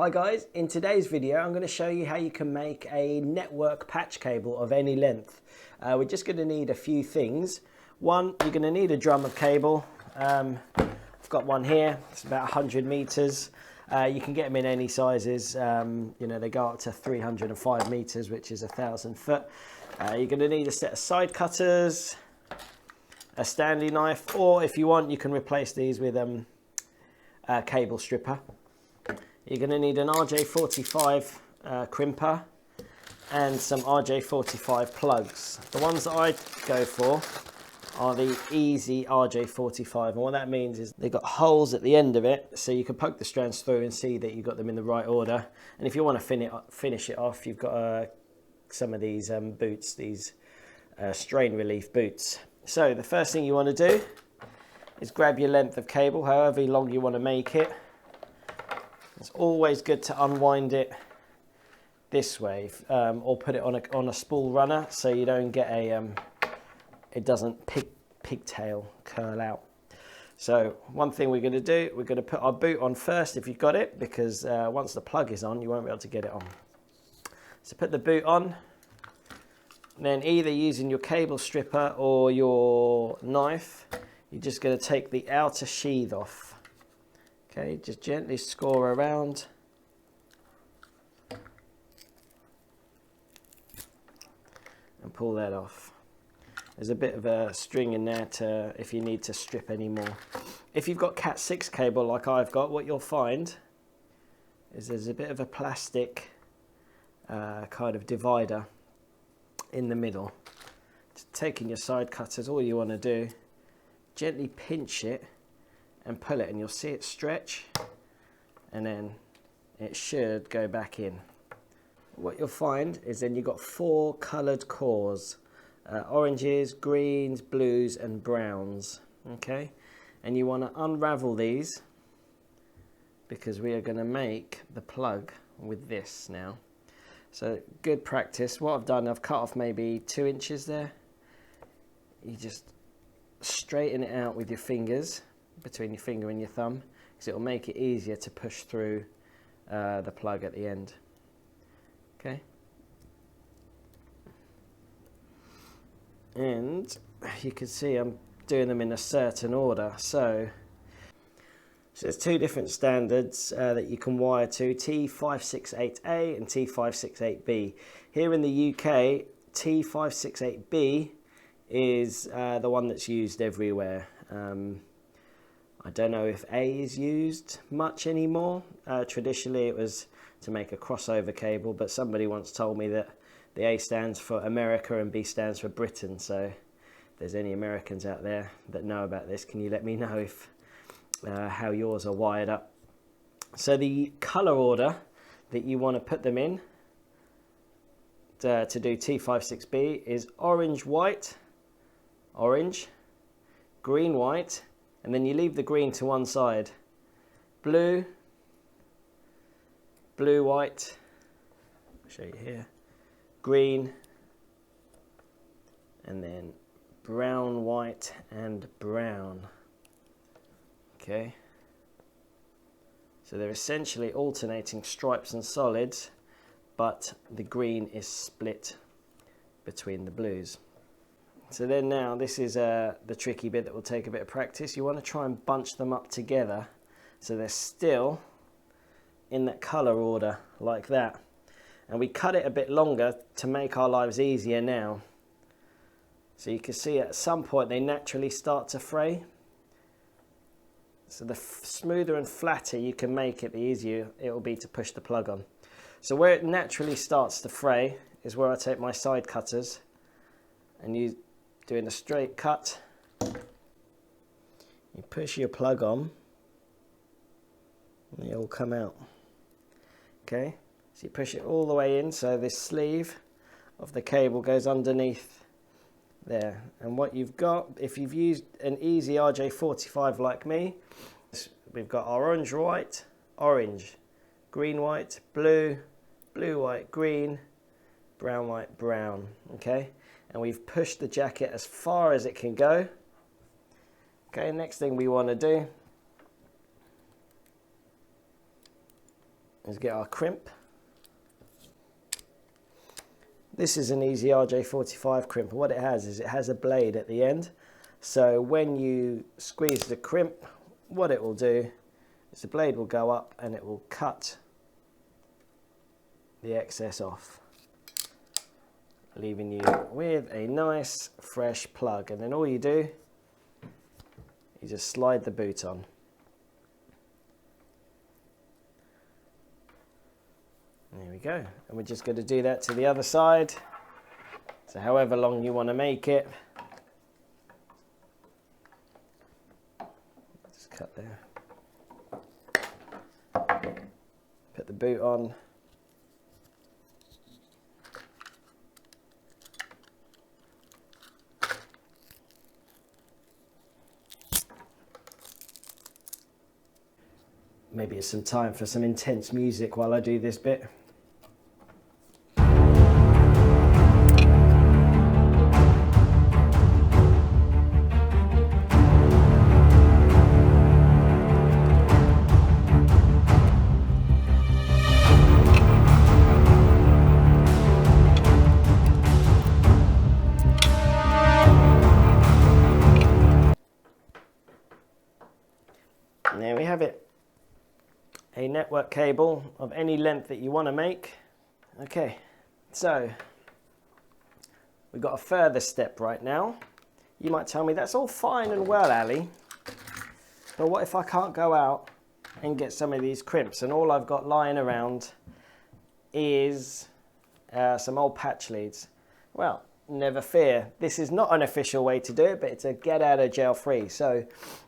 Hi guys, in today's video I'm going to show you how you can make a network patch cable of any length. We're just going to need a few things. One, you're going to need a drum of cable. I've got one here, it's about 100 meters. You can get them in any sizes, you know, they go up to 305 meters, which is 1,000 foot. You're going to need a set of side cutters, a Stanley knife, or if you want you can replace these with a cable stripper. You're going to need an RJ45 crimper and some RJ45 plugs. The ones that I go for are the easy RJ45, and what that means is they've got holes at the end of it, so you can poke the strands through and see that you've got them in the right order. And if you want to finish it off, you've got some of these boots, these strain relief boots. So the first thing you want to do is grab your length of cable, however long you want to make it. It's always good to unwind it this way, or put it on a spool runner so you don't get it doesn't pigtail curl out. So one thing we're going to do, we're going to put our boot on first if you've got it, because once the plug is on you won't be able to get it on. So put the boot on, then either using your cable stripper or your knife, you're just going to take the outer sheath off. Okay, just gently score around. And pull that off. There's a bit of a string in there to, if you need to strip any more. If you've got Cat 6 cable like I've got, what you'll find is there's a bit of a plastic kind of divider in the middle. Just taking your side cutters, all you want to do, gently pinch it and pull it, and you'll see it stretch, and then it should go back in. What you'll find is then you've got 4 coloured cores, oranges, greens, blues and browns. Okay, and you want to unravel these because we are going to make the plug with this now. So good practice. What I've done, I've cut off maybe 2 inches there. You just straighten it out with your fingers, between your finger and your thumb, because it will make it easier to push through the plug at the end. Okay, and you can see I'm doing them in a certain order. So there's 2 different standards that you can wire to, T568A and T568B. Here in the UK, T568B is the one that's used everywhere. I don't know if A is used much anymore. Traditionally it was to make a crossover cable, but somebody once told me that the A stands for America and B stands for Britain. So if there's any Americans out there that know about this, can you let me know if how yours are wired up? So the colour order that you want to put them in to do T56B is orange, white, orange, green, white, and then you leave the green to one side. Blue, blue, white, I'll show you here, green, and then brown, white, and brown. Okay, so they're essentially alternating stripes and solids, but the green is split between the blues. So then now, this is the tricky bit that will take a bit of practice. You want to try and bunch them up together so they're still in that colour order like that. And we cut it a bit longer to make our lives easier now. So you can see at some point they naturally start to fray. So the smoother and flatter you can make it, the easier it will be to push the plug on. So where it naturally starts to fray is where I take my side cutters and you doing a straight cut, you push your plug on and they all come out. Okay, so you push it all the way in, so this sleeve of the cable goes underneath there. And what you've got, if you've used an easy RJ45 like me, we've got our orange, white, orange, green, white, blue, blue, white, green, brown, white, brown. Okay, and we've pushed the jacket as far as it can go. Okay, next thing we want to do is get our crimp. This is an easy RJ45 crimp. What it has is it has a blade at the end. So when you squeeze the crimp, what it will do is the blade will go up and it will cut the excess off, leaving you with a nice fresh plug. And then all you do, you just slide the boot on. There we go. And we're just going to do that to the other side. So however long you want to make it. Just cut there. Put the boot on. Maybe it's some time for some intense music while I do this bit. And there we have it. A network cable of any length that you want to make. Okay, so we've got a further step right now. You might tell me that's all fine and well, Ali, but what if I can't go out and get some of these crimps and all I've got lying around is some old patch leads? Well, never fear. This is not an official way to do it, but it's a get out of jail free. So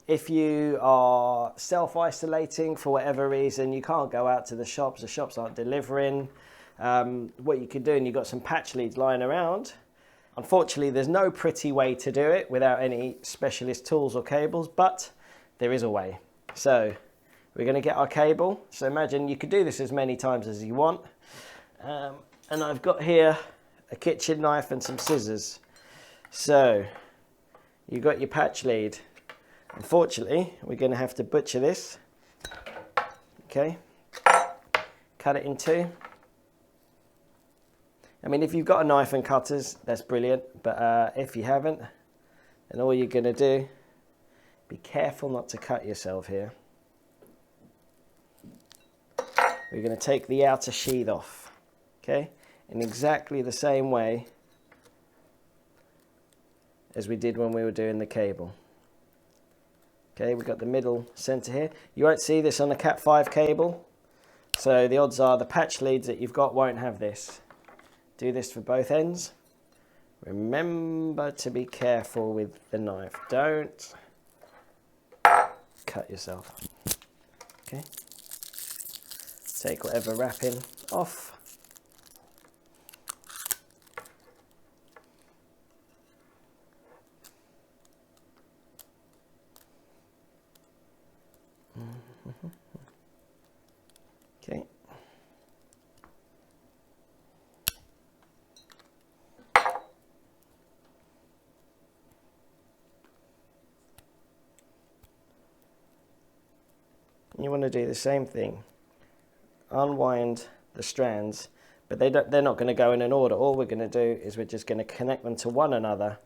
if you are self-isolating for whatever reason, you can't go out to the shops aren't delivering, what you could do, and you've got some patch leads lying around, unfortunately there's no pretty way to do it without any specialist tools or cables, but there is a way. So we're going to get our cable. So imagine you could do this as many times as you want, and I've got here a kitchen knife and some scissors. So you've got your patch lead. Unfortunately, we're going to have to butcher this. Okay, cut it in two. I mean, if you've got a knife and cutters, that's brilliant, but if you haven't, then all you're going to do, be careful not to cut yourself here. We're going to take the outer sheath off, okay, in exactly the same way as we did when we were doing the cable. Okay, we've got the middle center here. You won't see this on the Cat 5 cable, so the odds are the patch leads that you've got won't have this. Do this for both ends. Remember to be careful with the knife. Don't cut yourself. Okay, take whatever wrapping off. Okay. You want to do the same thing. Unwind the strands, but they're not going to go in an order. All we're going to do is we're just going to connect them to one another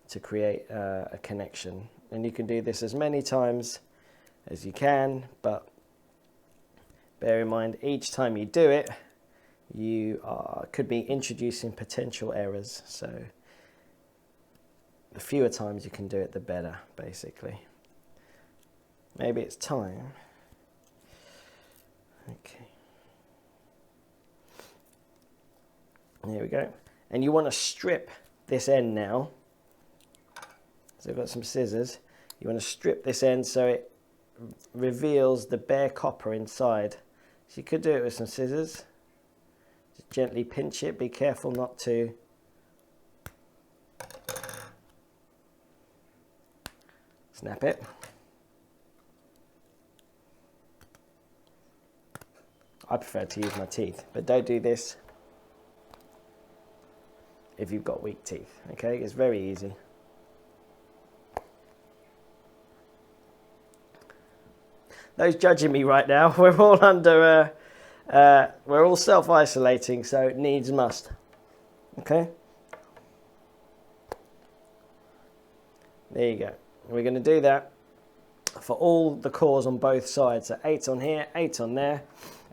to create a connection. And you can do this as many times as you can, but bear in mind each time you do it, you could be introducing potential errors. So the fewer times you can do it, the better, basically. Maybe it's time. Okay. There we go. And you want to strip this end now. So I've got some scissors. You want to strip this end so it reveals the bare copper inside. So you could do it with some scissors. Just gently pinch it. Be careful not to snap it. I prefer to use my teeth, but don't do this if you've got weak teeth. Okay, it's very easy. those judging me right now, we're all under, we're all self-isolating, so needs must. Okay. There you go. We're going to do that for all the cores on both sides. So 8 on here, 8 on there.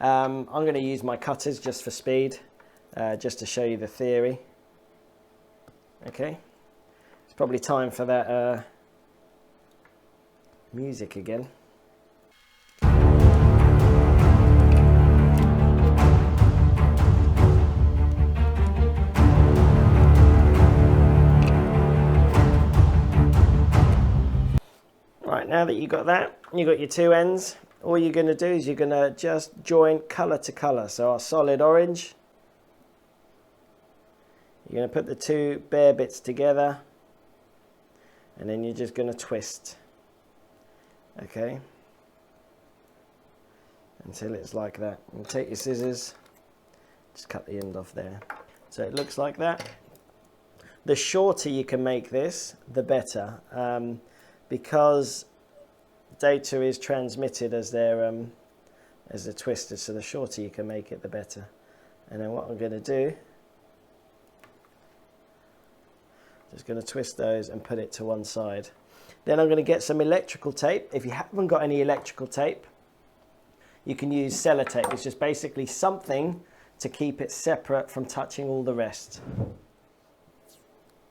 I'm going to use my cutters just for speed, just to show you the theory. Okay. It's probably time for that music again. Right, now that you've got that, you've got your two ends, all you're going to do is you're going to just join colour to colour. So our solid orange, you're going to put the two bare bits together, and then you're just going to twist. Okay, until it's like that. And take your scissors, just cut the end off there. So it looks like that. The shorter you can make this, the better, because data is transmitted as they're twisted. So the shorter you can make it, the better. And then what I'm going to do, just going to twist those and put it to one side. Then I'm going to get some electrical tape. If you haven't got any electrical tape, you can use sellotape. It's just basically something to keep it separate from touching all the rest.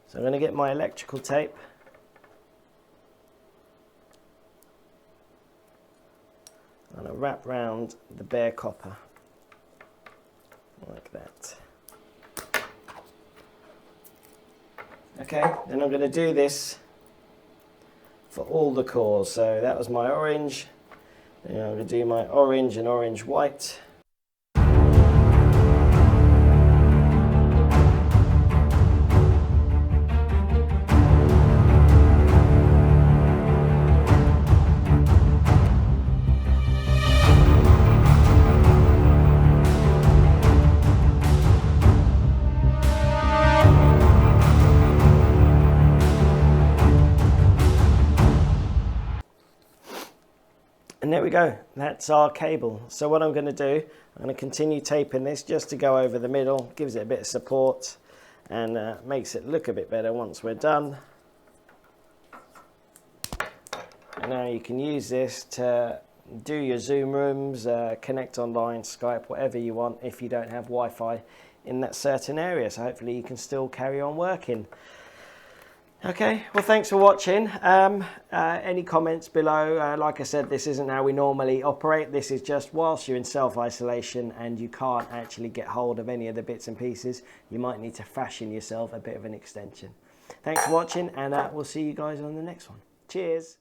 So I'm going to get my electrical tape. I'm going to wrap round the bare copper, like that. Okay, then I'm going to do this for all the cores. So that was my orange. Then I'm going to do my orange and orange white. And there we go, that's our cable. So what I'm going to do, I'm going to continue taping this just to go over the middle, gives it a bit of support and makes it look a bit better once we're done. And now you can use this to do your Zoom rooms, connect online, Skype, whatever you want if you don't have Wi-Fi in that certain area. So hopefully you can still carry on working. Okay, well thanks for watching. Any comments below? Like I said, this isn't how we normally operate. This is just whilst you're in self-isolation and you can't actually get hold of any of the bits and pieces, you might need to fashion yourself a bit of an extension. Thanks for watching, and we'll see you guys on the next one. Cheers.